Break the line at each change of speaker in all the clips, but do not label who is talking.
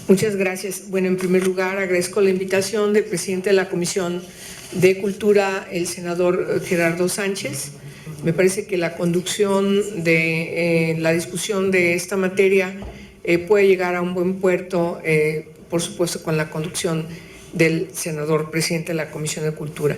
Muchas gracias. Bueno, en primer lugar, agradezco la invitación del presidente de la Comisión de Cultura, el senador Gerardo Sánchez. Me parece que la conducción de la discusión de esta materia puede llegar a un buen puerto, por supuesto, con la conducción del senador presidente de la Comisión de Cultura.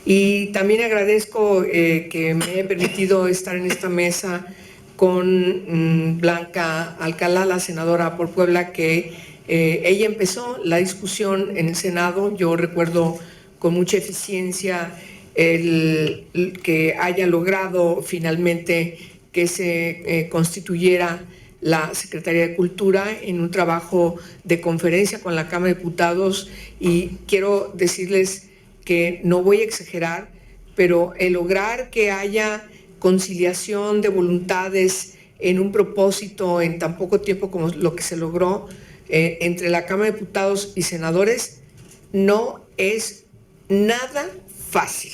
Y también agradezco que me haya permitido estar en esta mesa con Blanca Alcalá, la senadora por Puebla, que ella empezó la discusión en el Senado. Yo recuerdo con mucha eficiencia el que haya logrado finalmente que se constituyera la Secretaría de Cultura en un trabajo de conferencia con la Cámara de Diputados, y quiero decirles que no voy a exagerar, pero el lograr que haya conciliación de voluntades en un propósito en tan poco tiempo como lo que se logró entre la Cámara de Diputados y senadores no es nada fácil.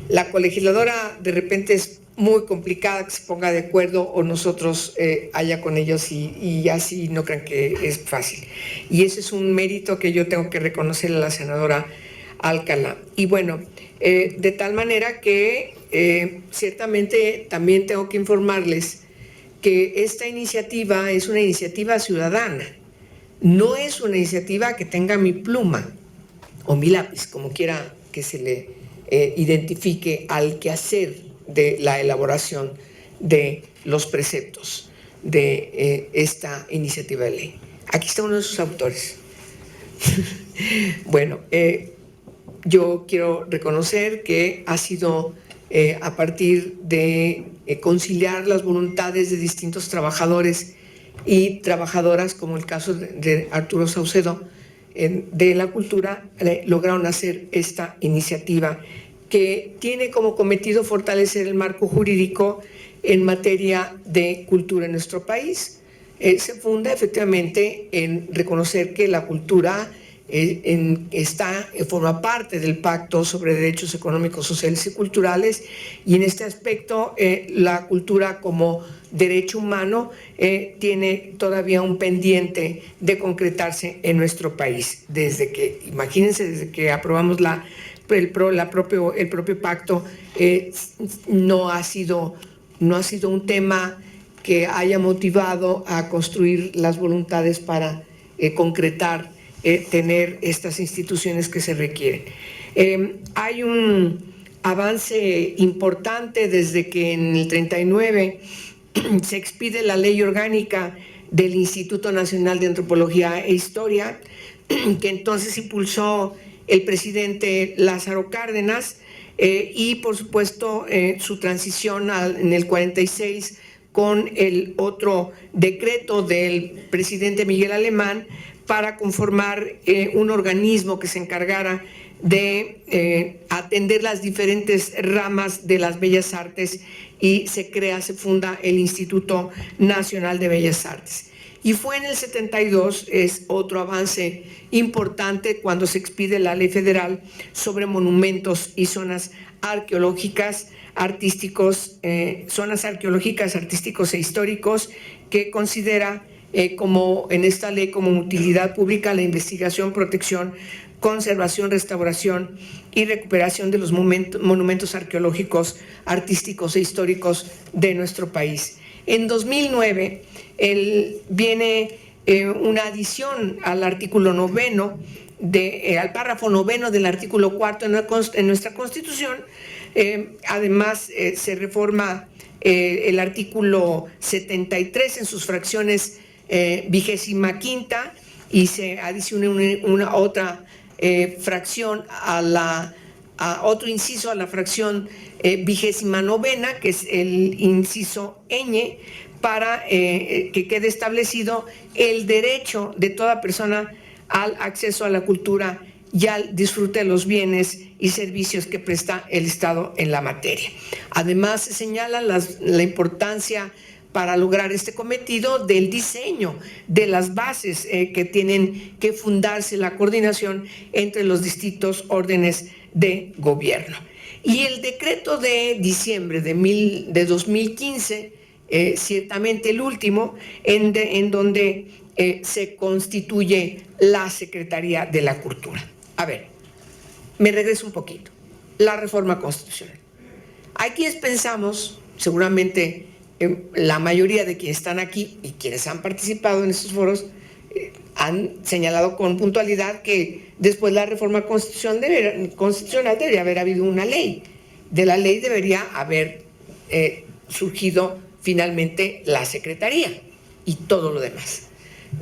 La colegisladora de repente es muy complicada que se ponga de acuerdo, o nosotros haya con ellos, y así no crean que es fácil. Y ese es un mérito que yo tengo que reconocerle a la senadora Alcalá. Y bueno, de tal manera que ciertamente también tengo que informarles que esta iniciativa es una iniciativa ciudadana, no es una iniciativa que tenga mi pluma o mi lápiz, como quiera que se le identifique al quehacer de la elaboración de los preceptos de esta iniciativa de ley. Aquí está uno de sus autores. Bueno, yo quiero reconocer que ha sido a partir de conciliar las voluntades de distintos trabajadores y trabajadoras, como el caso de Arturo Saucedo, de la cultura, lograron hacer esta iniciativa que tiene como cometido fortalecer el marco jurídico en materia de cultura en nuestro país. Se funda efectivamente en reconocer que la cultura forma parte del Pacto sobre Derechos Económicos, Sociales y Culturales, y en este aspecto la cultura como derecho humano tiene todavía un pendiente de concretarse en nuestro país. Imagínense, desde que aprobamos el propio pacto, no ha sido un tema que haya motivado a construir las voluntades para concretar tener estas instituciones que se requieren. Hay un avance importante desde que en el 39 se expide la ley orgánica del Instituto Nacional de Antropología e Historia, que entonces impulsó el presidente Lázaro Cárdenas, y por supuesto su transición en el 46 con el otro decreto del presidente Miguel Alemán para conformar un organismo que se encargara de atender las diferentes ramas de las bellas artes, y se funda el Instituto Nacional de Bellas Artes. Y fue en el 72, es otro avance importante, cuando se expide la Ley Federal sobre monumentos y zonas arqueológicas, artísticos e históricos, que considera como en esta ley como utilidad pública la investigación, protección, conservación, restauración y recuperación de los monumentos arqueológicos, artísticos e históricos de nuestro país. En 2009 viene una adición al artículo 9, al párrafo 9 del artículo 4 en nuestra Constitución. Además, se reforma el artículo 73 en sus fracciones 25ª, y se adiciona una otra fracción otro inciso a la fracción 29ª, que es el inciso ñ, para que quede establecido el derecho de toda persona al acceso a la cultura y al disfrute de los bienes y servicios que presta el Estado en la materia. Además, se señala la importancia para lograr este cometido del diseño de las bases que tienen que fundarse, la coordinación entre los distintos órdenes de gobierno. Y el decreto de diciembre de 2015, ciertamente el último, en donde se constituye la Secretaría de la Cultura. A ver, me regreso un poquito. La reforma constitucional. Hay quienes pensamos, seguramente la mayoría de quienes están aquí y quienes han participado en estos foros, han señalado con puntualidad que después de la reforma constitucional debería haber habido una ley. De la ley debería haber surgido finalmente la Secretaría y todo lo demás.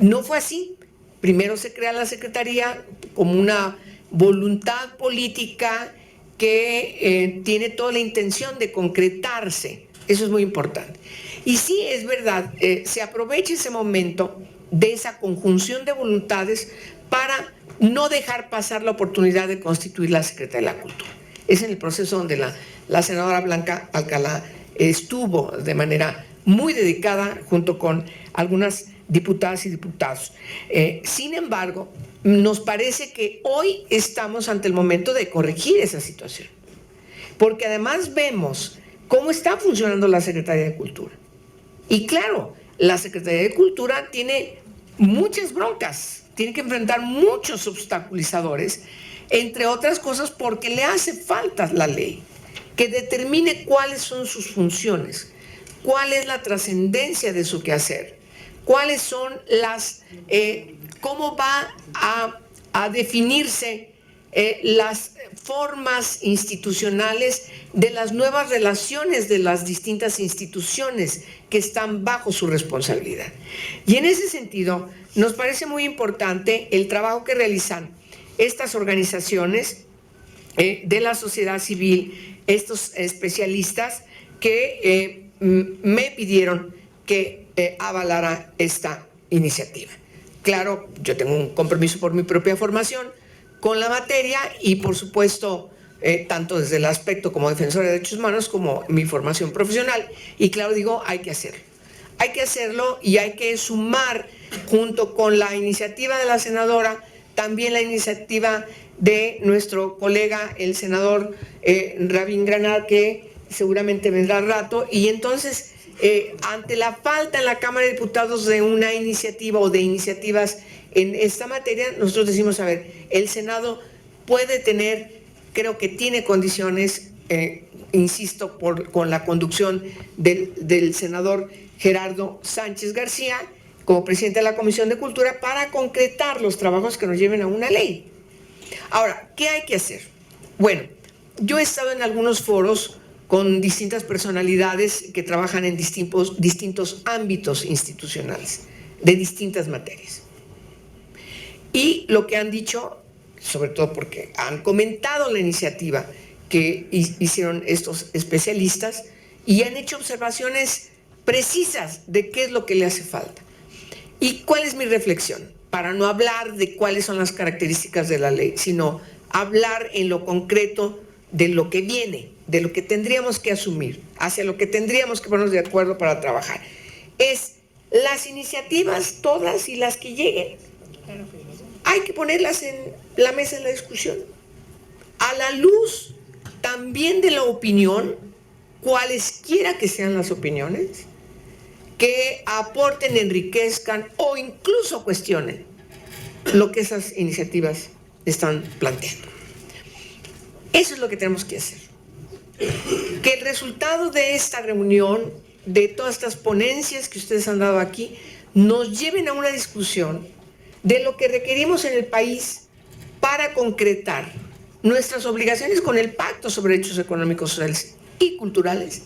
No fue así. Primero se crea la Secretaría como una voluntad política que tiene toda la intención de concretarse. Eso es muy importante. Y sí, es verdad, se aprovecha ese momento de esa conjunción de voluntades para no dejar pasar la oportunidad de constituir la Secretaría de la Cultura. Es en el proceso donde la senadora Blanca Alcalá estuvo de manera muy dedicada junto con algunas diputadas y diputados. Sin embargo, nos parece que hoy estamos ante el momento de corregir esa situación, porque además vemos cómo está funcionando la Secretaría de Cultura. Y claro, la Secretaría de Cultura tiene muchas broncas, tiene que enfrentar muchos obstaculizadores, entre otras cosas porque le hace falta la ley que determine cuáles son sus funciones, cuál es la trascendencia de su quehacer, cuáles son cómo va a definirse las formas institucionales de las nuevas relaciones de las distintas instituciones que están bajo su responsabilidad. Y en ese sentido, nos parece muy importante el trabajo que realizan estas organizaciones de la sociedad civil, estos especialistas que me pidieron que avalara esta iniciativa. Claro, yo tengo un compromiso por mi propia formación con la materia y, por supuesto, tanto desde el aspecto como defensora de derechos humanos como mi formación profesional. Y claro, digo, hay que hacerlo. Hay que hacerlo y hay que sumar, junto con la iniciativa de la senadora, también la iniciativa de nuestro colega, el senador Rabín Granat, que seguramente vendrá al rato. Y entonces, ante la falta en la Cámara de Diputados de una iniciativa o de iniciativas en esta materia, nosotros decimos, a ver, el Senado puede tener, creo que tiene condiciones, insisto, con la conducción del senador Gerardo Sánchez García, como presidente de la Comisión de Cultura, para concretar los trabajos que nos lleven a una ley. Ahora, ¿qué hay que hacer? Bueno, yo he estado en algunos foros con distintas personalidades que trabajan en distintos ámbitos institucionales, de distintas materias. Y lo que han dicho, sobre todo porque han comentado la iniciativa que hicieron estos especialistas y han hecho observaciones precisas de qué es lo que le hace falta. ¿Y cuál es mi reflexión? Para no hablar de cuáles son las características de la ley, sino hablar en lo concreto de lo que viene, de lo que tendríamos que asumir, hacia lo que tendríamos que ponernos de acuerdo para trabajar. Es las iniciativas, todas y las que lleguen, hay que ponerlas en la mesa de la discusión, a la luz también de la opinión, cualesquiera que sean las opiniones, que aporten, enriquezcan o incluso cuestionen lo que esas iniciativas están planteando. Eso es lo que tenemos que hacer. Que el resultado de esta reunión, de todas estas ponencias que ustedes han dado aquí, nos lleven a una discusión de lo que requerimos en el país para concretar nuestras obligaciones con el Pacto sobre Derechos Económicos, Sociales y Culturales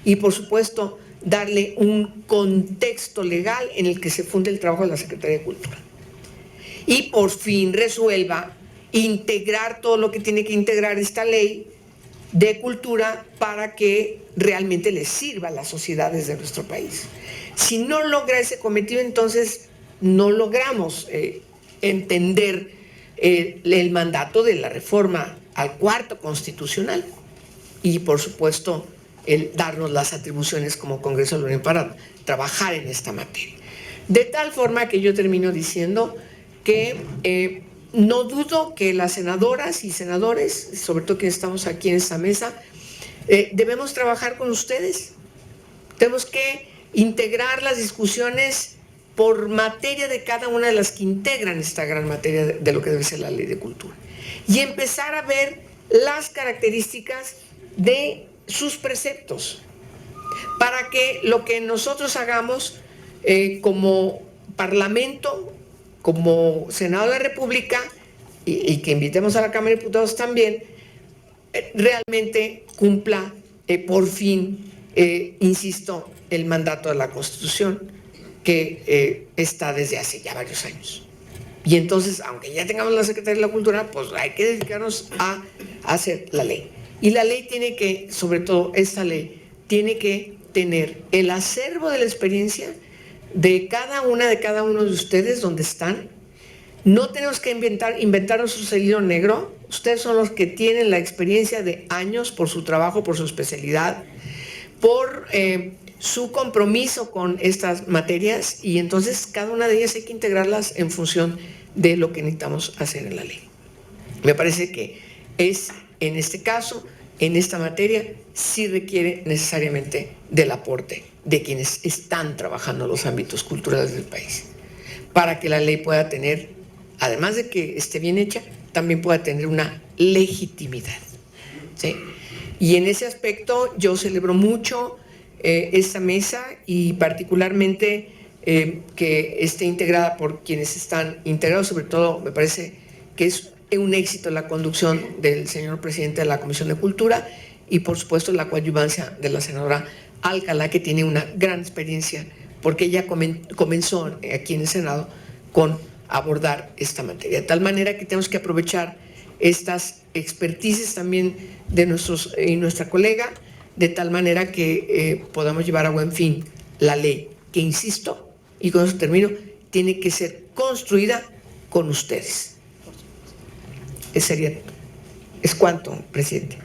y, por supuesto, darle un contexto legal en el que se funde el trabajo de la Secretaría de Cultura. Y por fin resuelva integrar todo lo que tiene que integrar esta ley de cultura para que realmente les sirva a las sociedades de nuestro país. Si no logra ese cometido, entonces no logramos entender el mandato de la reforma al cuarto constitucional y, por supuesto, el darnos las atribuciones como Congreso de la Unión para trabajar en esta materia. De tal forma que yo termino diciendo que no dudo que las senadoras y senadores, sobre todo quienes estamos aquí en esta mesa, debemos trabajar con ustedes. Tenemos que integrar las discusiones por materia de cada una de las que integran esta gran materia de lo que debe ser la ley de cultura. Y empezar a ver las características de sus preceptos, para que lo que nosotros hagamos como Parlamento, como Senado de la República, y que invitemos a la Cámara de Diputados también, realmente cumpla por fin, insisto, el mandato de la Constitución, que está desde hace ya varios años. Y entonces, aunque ya tengamos la Secretaría de la Cultura, pues hay que dedicarnos a hacer la ley. Y la ley tiene que, sobre todo esta ley, tiene que tener el acervo de la experiencia de cada uno de ustedes donde están. No tenemos que inventarnos un hilo negro. Ustedes son los que tienen la experiencia de años por su trabajo, por su especialidad, por su compromiso con estas materias, y entonces cada una de ellas hay que integrarlas en función de lo que necesitamos hacer en la ley. Me parece que es, en este caso, en esta materia, sí requiere necesariamente del aporte de quienes están trabajando en los ámbitos culturales del país, para que la ley pueda tener, además de que esté bien hecha, también pueda tener una legitimidad, ¿sí? Y en ese aspecto yo celebro mucho esta mesa, y particularmente que esté integrada por quienes están integrados. Sobre todo me parece que es un éxito la conducción del señor presidente de la Comisión de Cultura, y por supuesto la coadyuvancia de la senadora Alcalá, que tiene una gran experiencia porque ella comenzó aquí en el Senado con abordar esta materia, de tal manera que tenemos que aprovechar estas expertices también de nuestra colega, de tal manera que podamos llevar a buen fin la ley, que, insisto, y con eso termino, tiene que ser construida con ustedes. Es cuanto, presidente.